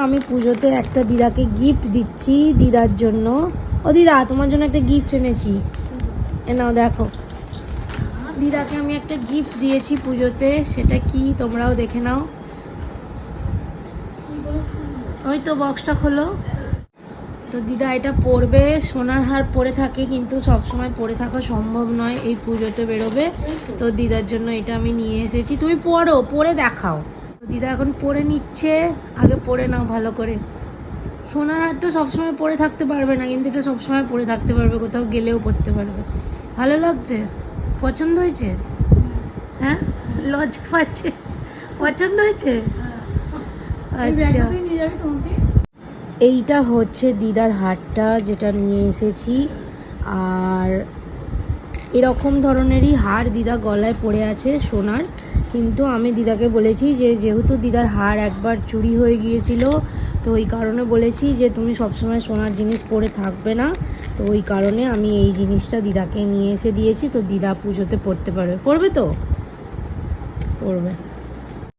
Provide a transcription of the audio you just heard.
আমি পুজোতে একটা দিদাকে গিফট দিচ্ছি দিদার জন্য। ও দিদা, তোমার জন্য একটা গিফট এনেছি, এ নাও দেখো। দিদাকে আমি একটা গিফট দিয়েছি পুজোতে, সেটা কি তোমরাও দেখে নাও। ওই তো বক্সটা খোলো। তো দিদা এটা পরবে, সোনার হার পরে থাকে কিন্তু সবসময় পরে থাকা সম্ভব নয়, এই পুজোতে বেরোবে। তো দিদার জন্য এটা আমি নিয়ে এসেছি, তুমি পরো, পরে দেখাও। দিদা এখন পরে নিচ্ছে, আগে পরে নাও ভালো করে। সোনার হার তো সবসময় পরে থাকতে পারবে না, কিন্তু এটা সবসময় পরে থাকতে পারবে, কোথাও গেলেও পরতে পারবে। ভালো লাগছে? পছন্দ হয়েছে? হ্যাঁ, লজ্জা পাচ্ছে? পছন্দ হয়েছে? আচ্ছা, এইটা হচ্ছে দিদার হারটা যেটা নিয়ে এসেছি। আর এরকম ধরনেরই হার দিদা গলায় পরে আছে সোনার, কিন্তু আমি দিদাকে বলেছি যে যেহেতু দিদার হার একবার চুরি হয়ে গিয়েছিল, তো ওই কারণে বলেছি যে তুমি সবসময় সোনার জিনিস পরে থাকবে না। তো ওই কারণে আমি এই জিনিসটা দিদাকে নিয়ে এসে দিয়েছি, তো দিদা পুজোতে পরতে পারবে। পরবে তো? পরবে।